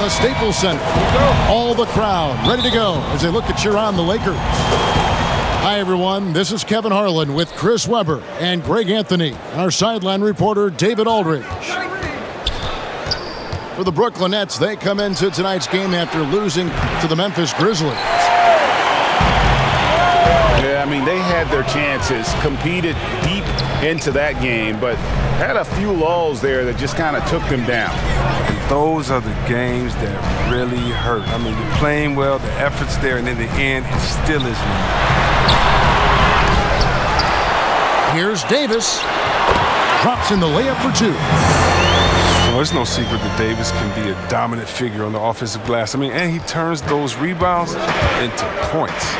the Staples Center. All the crowd ready to go as they look to cheer on the Lakers. Hi, everyone. This is Kevin Harlan with Chris Webber and Greg Anthony and our sideline reporter, David Aldridge. For the Brooklyn Nets, they come into tonight's game after losing to the Memphis Grizzlies. Yeah, I mean, they had their chances, competed deep into that game, but had a few lulls there that just kind of took them down. And those are the games that really hurt. I mean, you're playing well, the effort's there, and in the end, it still isn't enough. Here's Davis. Drops in the layup for two. Well, there's no secret that Davis can be a dominant figure on the offensive glass. I mean, and he turns those rebounds into points.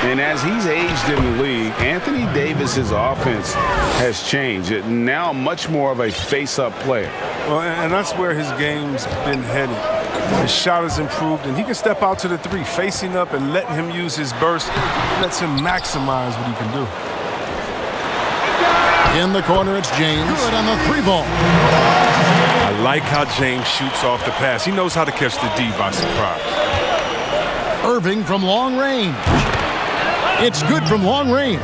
And as he's aged in the league, Anthony Davis's offense has changed. Now much more of a face-up player. Well, and that's where his game's been headed. His shot has improved, and he can step out to the three, facing up and letting him use his burst. Lets him maximize what he can do. In the corner, it's James. Good on the three ball. I like how James shoots off the pass. He knows how to catch the D by surprise. Irving from long range. It's good from long range.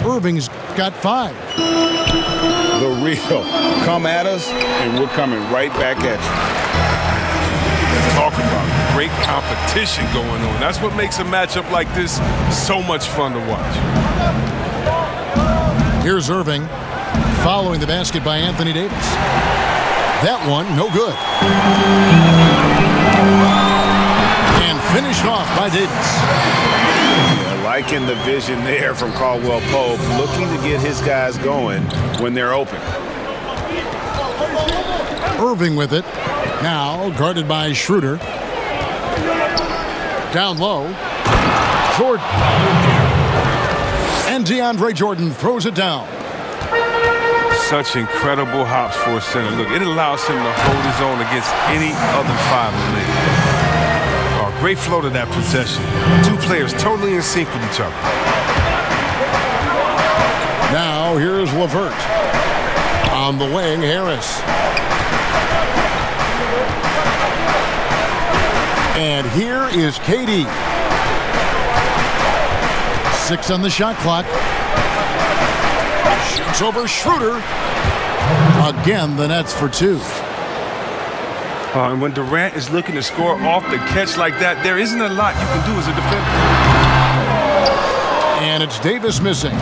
Irving's got 5. The real. Come at us, and we're coming right back at you. Talk about great competition going on. That's what makes a matchup like this so much fun to watch. Here's Irving, following the basket by Anthony Davis. That one, no good. And finished off by Davis. Yeah, liking the vision there from Caldwell Pope, looking to get his guys going when they're open. Irving with it. Now guarded by Schroeder. Down low. Jordan. And DeAndre Jordan throws it down. Such incredible hops for a center. Look, it allows him to hold his own against any other 5 in the league. Oh, great flow to that possession. 2 players totally in sync with each other. Now here's LeVert. On the wing, Harris. And here is KD. 6 on the shot clock. Shoots over Schroeder. Again, the Nets for 2. And when Durant is looking to score off the catch like that, there isn't a lot you can do as a defender. And it's Davis missing.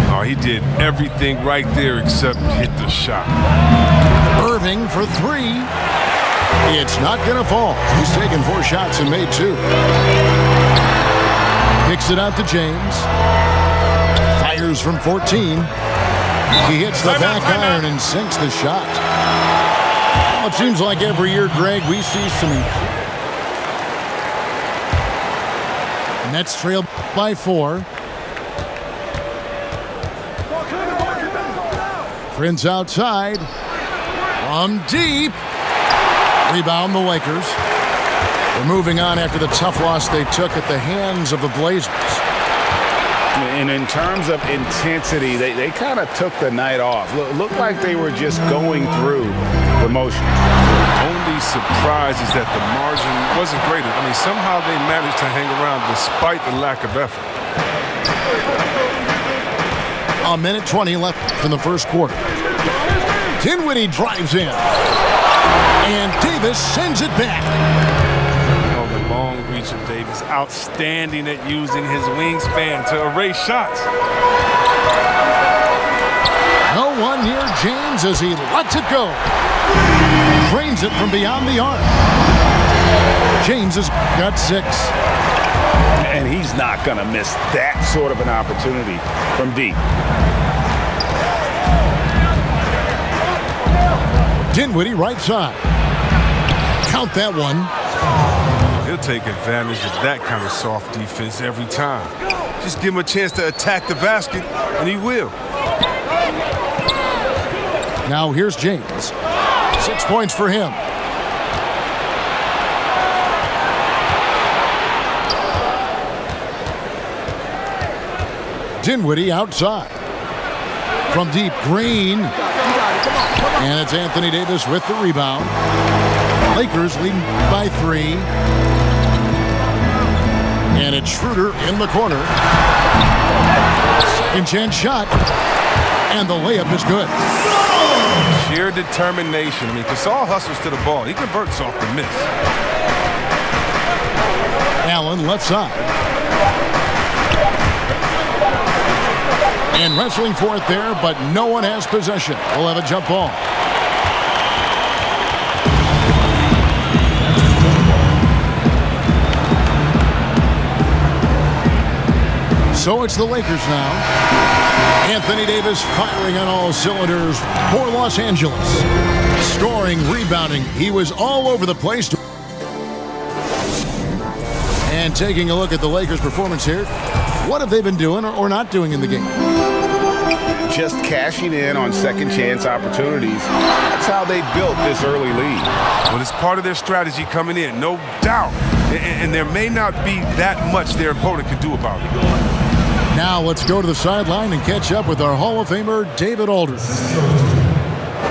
Oh, he did everything right there except hit the shot. Irving for 3. It's not going to fall. He's taken 4 shots and made 2. Kicks it out to James. Fires from 14. He hits the back iron and sinks the shot. Well, it seems like every year, Greg, we see some. Nets trail by 4. Prince outside. From deep. Rebound the Lakers. They're moving on after the tough loss they took at the hands of the Blazers. And in terms of intensity, they kind of took the night off. Looked like they were just going through the motions. Only surprise is that the margin wasn't greater. I mean, somehow they managed to hang around despite the lack of effort. 1:20 left in the first quarter. Dinwiddie drives in. And Davis sends it back. Oh, the long reach of Davis. Outstanding at using his wingspan to erase shots. No one near James as he lets it go. Drains it from beyond the arc. James has got 6. And he's not going to miss that sort of an opportunity from deep. Dinwiddie right side. Count that one. He'll take advantage of that kind of soft defense every time. Just give him a chance to attack the basket, and he will. Now here's James. 6 points for him. Dinwiddie outside. From deep, Green. And it's Anthony Davis with the rebound. Lakers leading by 3. And it's Schroeder in the corner. Second chance shot. And the layup is good. Sheer determination. I mean, Gasol hustles to the ball. He converts off the miss. Allen left side. And wrestling for it there, but no one has possession. We'll have a jump ball. So it's the Lakers now. Anthony Davis firing on all cylinders for Los Angeles. Scoring, rebounding. He was all over the place. And taking a look at the Lakers' performance here, what have they been doing or not doing in the game? Just cashing in on second chance opportunities. That's how they built this early lead. Well, it's part of their strategy coming in, no doubt. And there may not be that much their opponent can do about it. Now let's go to the sideline and catch up with our Hall of Famer, David Aldridge.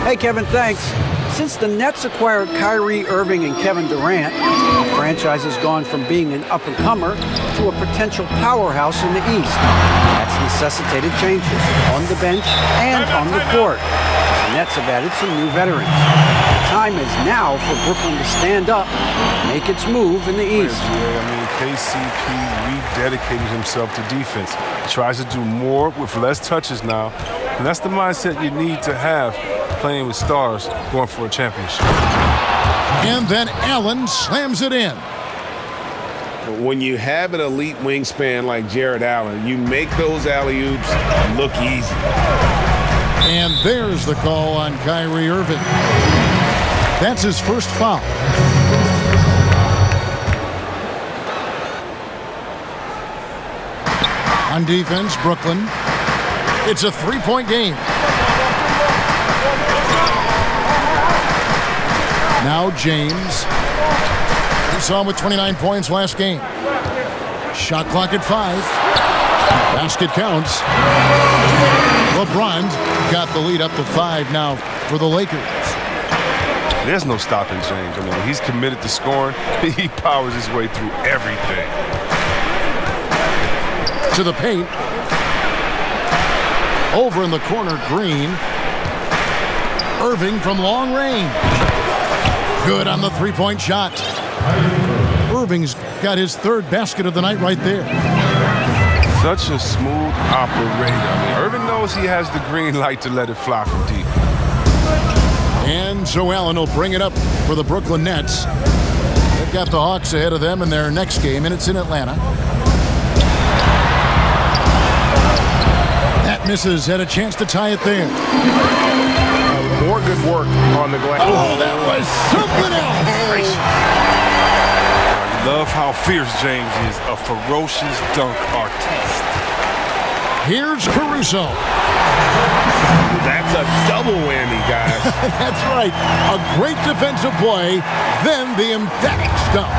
Hey, Kevin, thanks. Since the Nets acquired Kyrie Irving and Kevin Durant, the franchise has gone from being an up-and-comer to a potential powerhouse in the East. That's necessitated changes on the bench and on the court. The Nets have added some new veterans. The time is now for Brooklyn to stand up and make its move in the East. KCP rededicated himself to defense. He tries to do more with less touches now, and that's the mindset you need to have playing with stars going for a championship. And then Allen slams it in. When you have an elite wingspan like Jared Allen, you make those alley-oops look easy. And there's the call on Kyrie Irving. That's his first foul. On defense, Brooklyn. It's a 3-point game. Now James. We saw him with 29 points last game. Shot clock at 5. Basket counts. LeBron's got the lead up to 5 now for the Lakers. There's no stopping James. I mean, when he's committed to scoring, he powers his way through everything. To the paint. Over in the corner, Green. Irving from long range. Good on the 3-point shot. Irving's got his third basket of the night right there. Such a smooth operator. I mean, Irving knows he has the green light to let it fly from deep. And so Allen will bring it up for the Brooklyn Nets. They've got the Hawks ahead of them in their next game, and it's in Atlanta. That misses. Had a chance to tie it there. More good work on the glass. Oh, that was something else. I love how fierce James is, a ferocious dunk artist. Here's Caruso. That's a double whammy, guys. That's right. A great defensive play, then the emphatic stuff.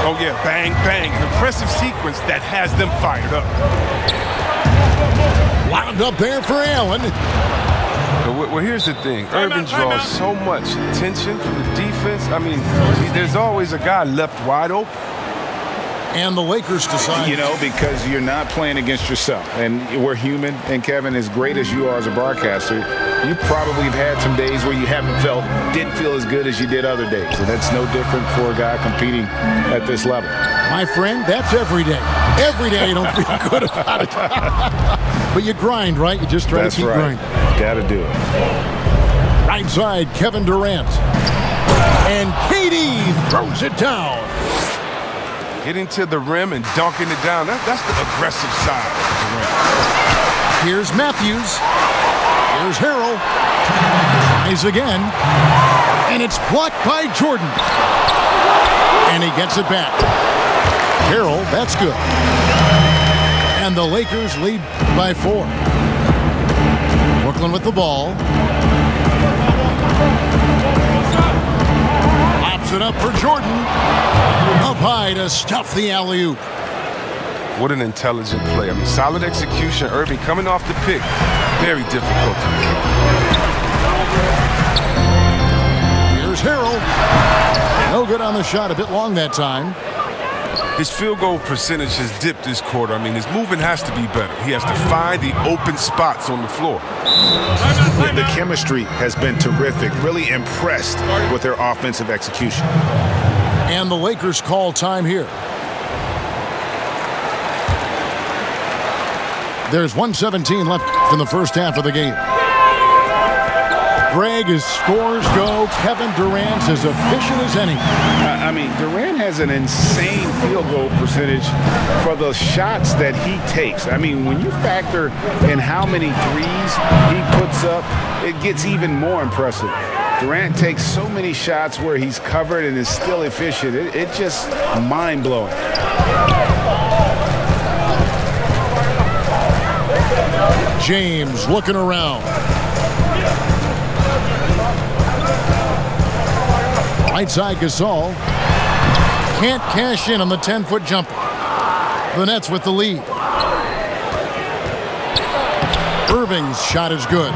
Oh, yeah, bang, bang. An impressive sequence that has them fired up. Wound up there for Allen. Well, here's the thing. Irving draws so much attention from the defense. I mean, there's always a guy left wide open. And the Lakers decide. You know, because you're not playing against yourself. And we're human. And, Kevin, as great as you are as a broadcaster, you probably have had some days where you didn't feel as good as you did other days. And that's no different for a guy competing at this level. My friend, that's every day. Every day you don't feel good about it. But you grind, right? You just try to keep grinding. Got to do it. Right side, Kevin Durant. And KD throws it down. Getting to the rim and dunking it down. That's the aggressive side. Here's Matthews. Here's Harrell. Tries again. And it's blocked by Jordan. And he gets it back. Harrell, that's good. And the Lakers lead by 4. Brooklyn with the ball. Pops it up for Jordan. Up high to stuff the alley-oop. What an intelligent play. I mean, solid execution. Irving coming off the pick. Very difficult to defend. Here's Harrell. No good on the shot. A bit long that time. His field goal percentage has dipped this quarter. I mean, his movement has to be better. He has to find the open spots on the floor. The chemistry has been terrific. Really impressed with their offensive execution. And the Lakers call time here. There's 1:17 left in the first half of the game. Greg, as scores go, Kevin Durant's as efficient as any. I mean, Durant has an insane field goal percentage for the shots that he takes. I mean, when you factor in how many threes he puts up, it gets even more impressive. Durant takes so many shots where he's covered and is still efficient. It's just mind-blowing. James looking around. Right side Gasol. Can't cash in on the 10-foot jumper. The Nets with the lead. Irving's shot is good.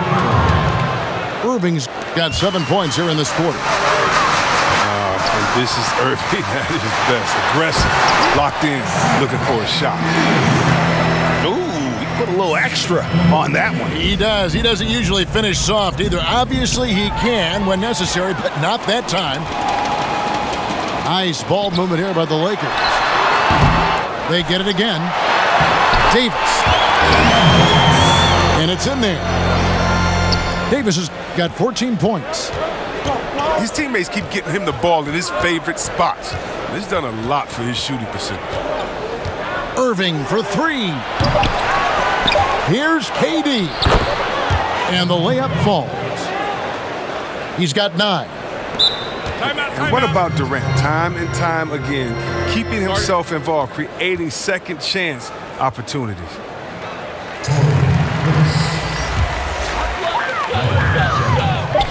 Irving's got 7 points here in this quarter. And this is Irving at his best. Aggressive, locked in, looking for a shot. Put a little extra on that one. He does. He doesn't usually finish soft either. Obviously, he can when necessary, but not that time. Nice ball movement here by the Lakers. They get it again. Davis. And it's in there. Davis has got 14 points. His teammates keep getting him the ball in his favorite spots. This has done a lot for his shooting percentage. Irving for three. Here's KD. And the layup falls. He's got 9. And what about Durant? Time and time again, keeping himself involved, creating second chance opportunities.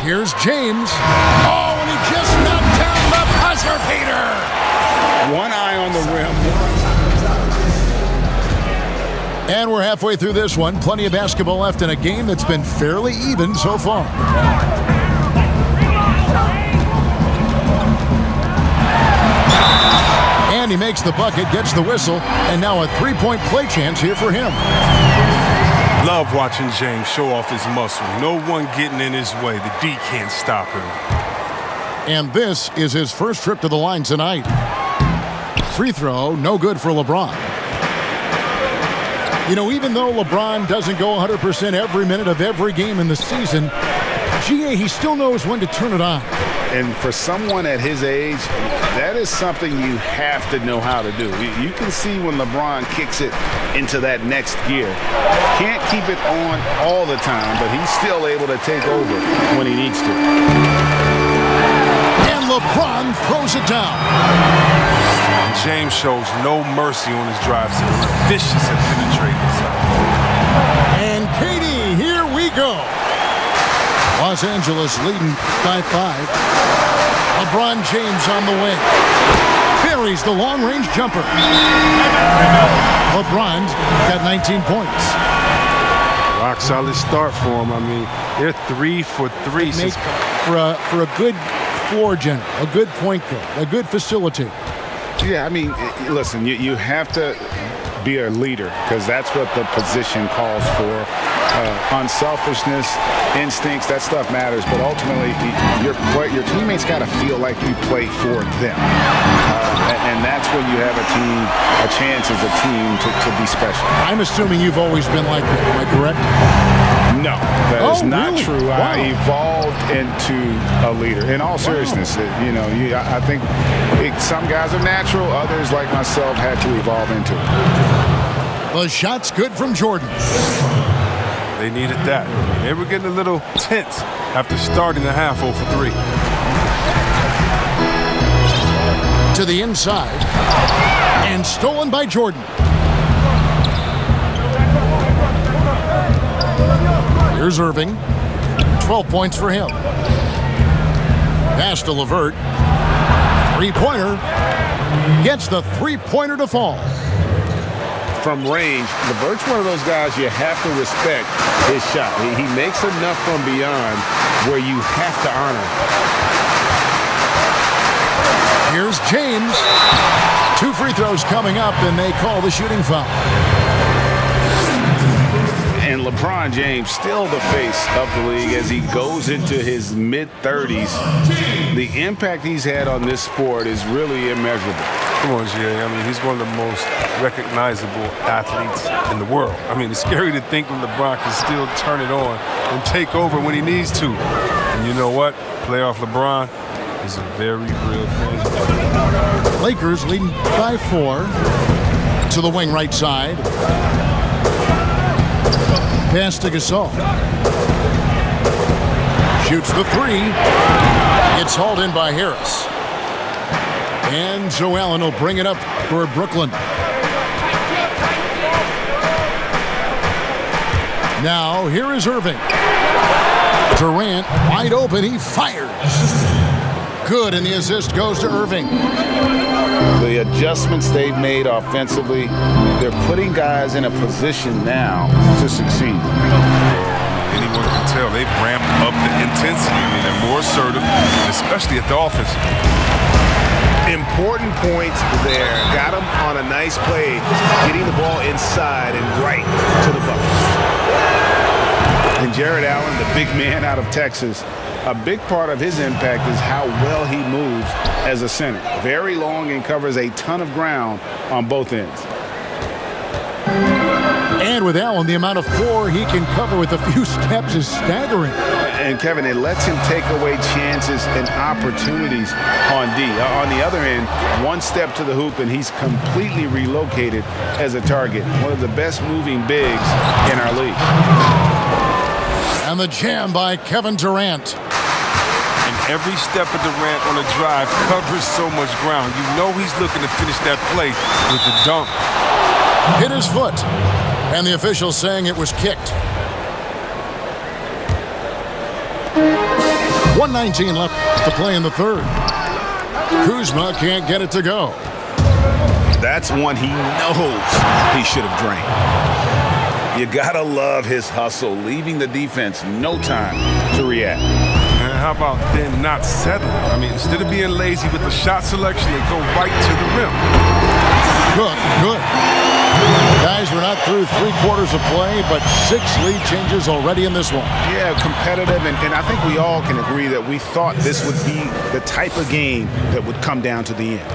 Here's James. Oh, and he just knocked down the buzzer beater. One eye on the rim. And we're halfway through this one. Plenty of basketball left in a game that's been fairly even so far. And he makes the bucket, gets the whistle, and now a three-point play chance here for him. Love watching James show off his muscle. No one getting in his way. The D can't stop him. And this is his first trip to the line tonight. Free throw, no good for LeBron. You know, even though LeBron doesn't go 100% every minute of every game in the season, GA, he still knows when to turn it on. And for someone at his age, that is something you have to know how to do. You can see when LeBron kicks it into that next gear. Can't keep it on all the time, but he's still able to take over when he needs to. And LeBron throws it down. And James shows no mercy on his drives. Vicious at penetrating inside. And KD, here we go. Los Angeles leading by 5. LeBron James on the wing. Buries the long-range jumper. LeBron's got 19 points. Rock solid start for him. I mean, they're 3 for 3. For a good floor general, a good point guard, a good facilitator. Yeah, I mean, listen, you have to be a leader because that's what the position calls for. Unselfishness, instincts, that stuff matters, but ultimately your teammates got to feel like you play for them. And that's when you have a chance as a team to be special. I'm assuming you've always been like that, am I correct? No, that is not really? true. Wow. I evolved into a leader. In all seriousness, I think some guys are natural, others like myself had to evolve into it. The shot's good from Jordan. They needed that. They were getting a little tense after starting the half 0 for 3. To the inside. And stolen by Jordan. Here's Irving. 12 points for him. Pass to LeVert. Three-pointer. Gets the three-pointer to fall. From range, LeVert's one of those guys you have to respect his shot. He makes enough from beyond where you have to earn them. Here's James. 2 free throws coming up, and they call the shooting foul. And LeBron James still the face of the league as he goes into his mid-30s. The impact he's had on this sport is really immeasurable. Come on, Jay. I mean, he's one of the most recognizable athletes in the world. I mean, it's scary to think when LeBron can still turn it on and take over when he needs to. And you know what? Playoff LeBron is a very real thing. Lakers leading by 4 to the wing right side. Pass to Gasol. Shoots the 3. It's hauled in by Harris. And Joe Allen will bring it up for Brooklyn. Now, here is Irving. Durant, wide open, he fires. Good, and the assist goes to Irving. The adjustments they've made offensively, they're putting guys in a position now to succeed. Anyone can tell they've ramped up the intensity. I mean, they're more assertive, especially at the offensive. Important points there. Got him on a nice play, getting the ball inside and right to the bucket. And Jared Allen, the big man out of Texas, a big part of his impact is how well he moves as a center. Very long and covers a ton of ground on both ends. And with Allen, the amount of floor he can cover with a few steps is staggering. And Kevin, it lets him take away chances and opportunities on D. On the other end, one step to the hoop and he's completely relocated as a target. One of the best moving bigs in our league. And the jam by Kevin Durant. And every step of Durant on a drive covers so much ground. You know he's looking to finish that play with the dunk. Hit his foot. And the official saying it was kicked. 1:19 left to play in the third. Kuzma can't get it to go. That's one he knows he should have drained. You gotta love his hustle, leaving the defense no time to react. And how about then not settling? I mean, instead of being lazy with the shot selection, they go right to the rim. Good. Guys, we're not through 3/4 of play, but 6 lead changes already in this one. Yeah, competitive, and I think we all can agree that we thought this would be the type of game that would come down to the end.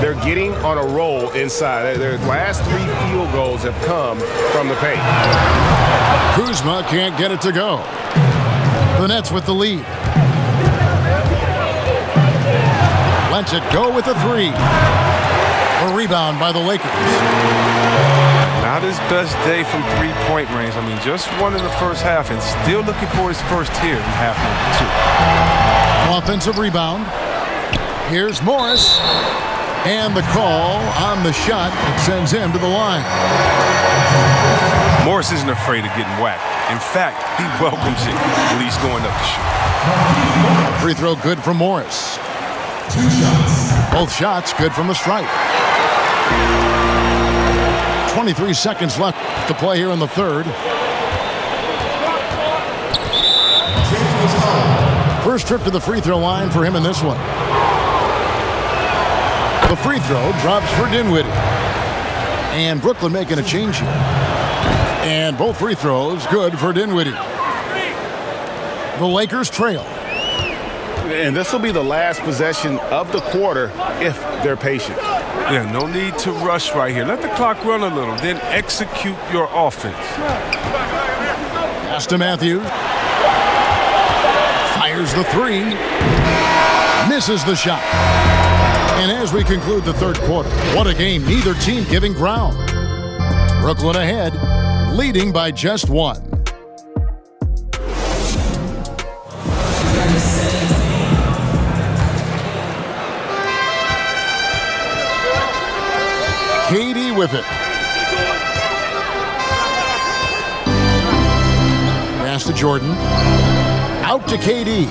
They're getting on a roll inside. Their last 3 field goals have come from the paint. Kuzma can't get it to go. The Nets with the lead. Lets it go with a 3. A rebound by the Lakers. Not his best day from three-point range. I mean, just one in the first half and still looking for his first here in half number 2. Offensive rebound. Here's Morris. And the call on the shot that sends him to the line. Morris isn't afraid of getting whacked. In fact, he welcomes it when he's going up to shoot. Free throw good from Morris. Both shots good from the stripe. 23 seconds left to play here in the third. First trip to the free throw line for him in this one. The free throw drops for Dinwiddie. And Brooklyn making a change here. And both free throws good for Dinwiddie. The Lakers trail. And this will be the last possession of the quarter if they're patient. Yeah, no need to rush right here. Let the clock run a little, then execute your offense. Pass to Matthews. Fires the 3. Misses the shot. And as we conclude the third quarter, what a game. Neither team giving ground. Brooklyn ahead, leading by just 1. KD with it. Pass to Jordan. Out to KD.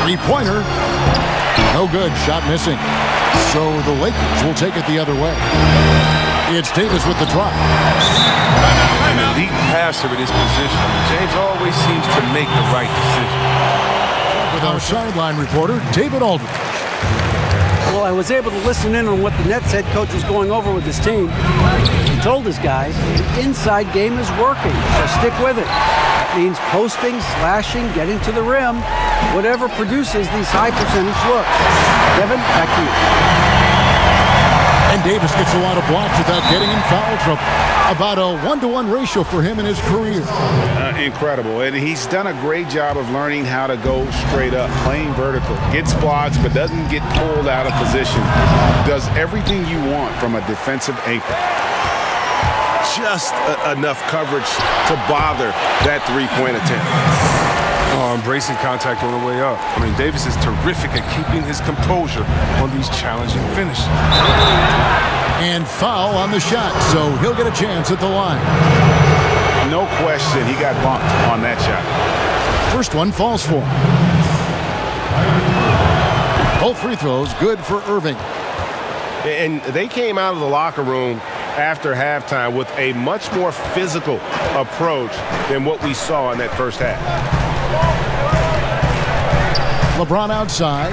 3-pointer. No good. Shot missing. So the Lakers will take it the other way. It's Davis with the drop. An elite passer in his position. James always seems to make the right decision. With our sideline reporter, David Aldridge. Well, I was able to listen in on what the Nets head coach was going over with his team. He told his guys the inside game is working, so stick with it. That means posting, slashing, getting to the rim, whatever produces these high percentage looks. Kevin, back to you. And Davis gets a lot of blocks without getting in foul trouble. About a 1-to-1 ratio for him in his career. Incredible. And he's done a great job of learning how to go straight up, playing vertical. Gets blocks, but doesn't get pulled out of position. Does everything you want from a defensive anchor. Just enough coverage to bother that three-point attempt. Embracing contact on the way up. I mean, Davis is terrific at keeping his composure on these challenging finishes. And foul on the shot, so he'll get a chance at the line. No question, he got bumped on that shot. First one falls for him. Both free throws good for Irving. And they came out of the locker room after halftime with a much more physical approach than what we saw in that first half. LeBron outside.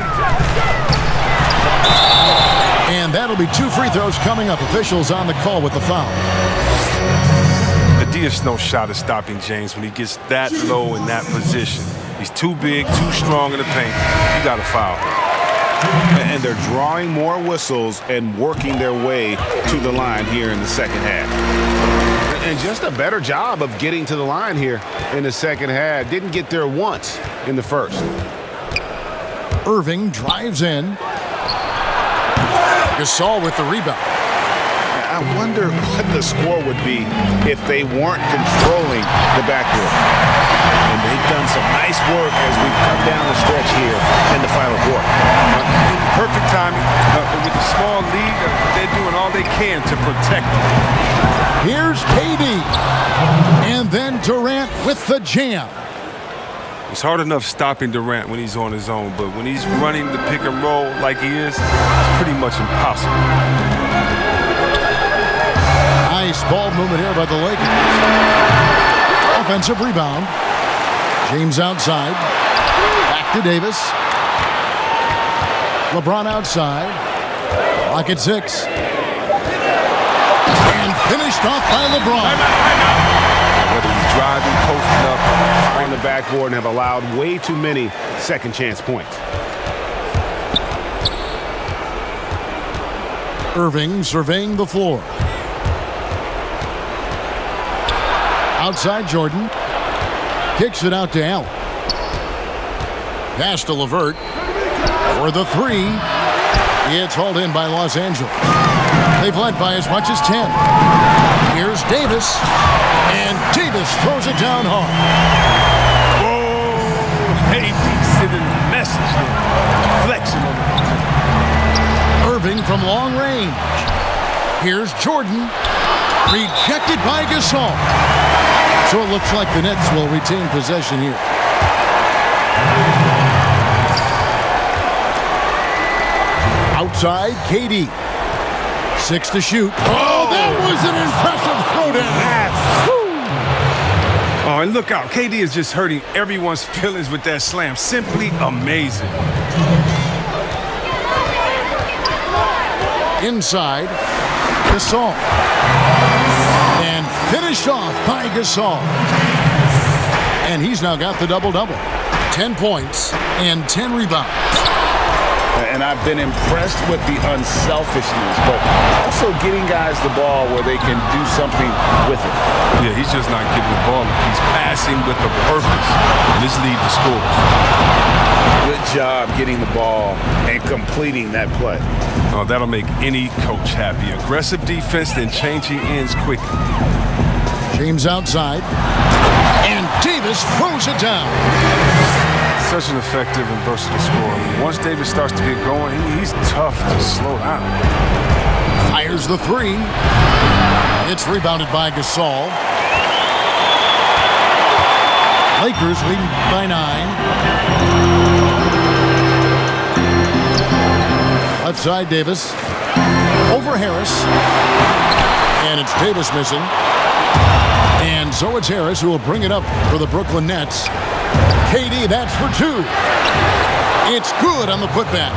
And that'll be 2 free throws coming up. Officials on the call with the foul. There's no shot at stopping James when he gets that low in that position. He's too big, too strong in the paint. You got to foul. And they're drawing more whistles and working their way to the line here in the second half. And just a better job of getting to the line here in the second half. Didn't get there once in the first. Irving drives in. Gasol with the rebound. I wonder what the score would be if they weren't controlling the backcourt. And they've done some nice work as we've come down the stretch here in the final quarter. Perfect timing. With a small lead, they're doing all they can to protect it. Here's KD. And then Durant with the jam. It's hard enough stopping Durant when he's on his own, but when he's running the pick and roll like he is, it's pretty much impossible. Nice ball movement here by the Lakers. Offensive rebound. James outside. Back to Davis. LeBron outside. Clock at 6. And finished off by LeBron. Whether he's driving, posting up, on the backboard, and have allowed way too many second chance points. Irving surveying the floor. Outside Jordan. Kicks it out to Allen. Pass to LeVert. For the 3. It's hauled in by Los Angeles. They've led by as much as 10. Here's Davis. And Davis throws it down hard. Whoa! Hey, sending a message there. Flexing on it. Irving from long range. Here's Jordan. Rejected by Gasol. So it looks like the Nets will retain possession here. Outside, KD. 6 to shoot. Oh, that was an impressive throwdown. Oh, and look out. KD is just hurting everyone's feelings with that slam. Simply amazing. Inside, Gasol. And finished off by Gasol. And he's now got the double-double. 10 points and 10 rebounds. And I've been impressed with the unselfishness, but also getting guys the ball where they can do something with it. Yeah, he's just not giving the ball. He's passing with a purpose. And this lead to scores. Good job getting the ball and completing that play. Oh, that'll make any coach happy. Aggressive defense, then changing ends quickly. James outside. And Davis throws it down. Such an effective and versatile scorer. Once Davis starts to get going, he's tough to slow down. Fires the 3. It's rebounded by Gasol. Lakers leading by 9. Left side, Davis. Over Harris. And it's Davis missing. And so it's Harris who will bring it up for the Brooklyn Nets. KD, that's for two. It's good on the putback.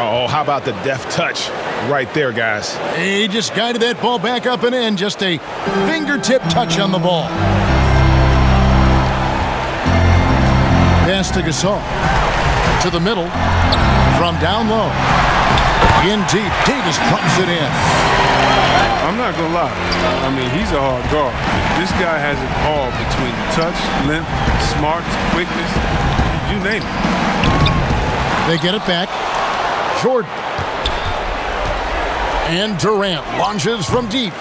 Oh, how about the deft touch right there, guys? He just guided that ball back up and in. Just a fingertip touch on the ball. Pass to Gasol. To the middle. From down low. In deep. Davis pumps it in. I'm not going to lie. I mean, he's a hard guard. This guy has it all between the touch, length, smarts, quickness. You name it. They get it back. Jordan. And Durant launches from deep.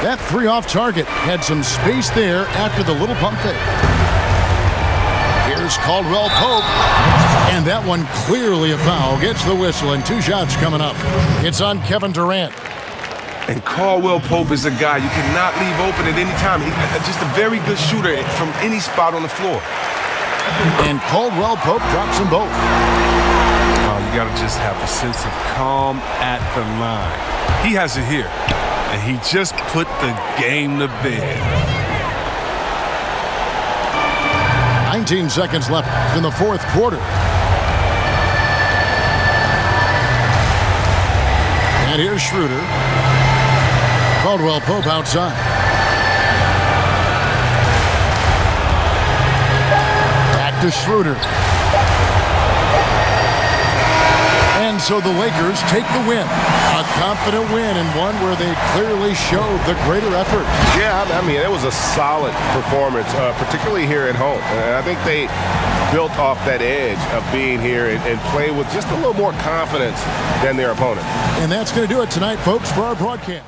That three off target had some space there after the little pump fake. Here's Caldwell Pope. And that one clearly a foul. Gets the whistle and two shots coming up. It's on Kevin Durant. And Caldwell Pope is a guy you cannot leave open at any time. He's just a very good shooter from any spot on the floor. And Caldwell Pope drops them both. You got to just have a sense of calm at the line. He has it here, and he just put the game to bed. 19 seconds left in the fourth quarter. And here's Schroeder. Caldwell Pope outside. Back to Schroeder. And so the Lakers take the win. A confident win and one where they clearly showed the greater effort. Yeah, I mean, it was a solid performance, particularly here at home. And I think they built off that edge of being here and play with just a little more confidence than their opponent. And that's going to do it tonight, folks, for our broadcast.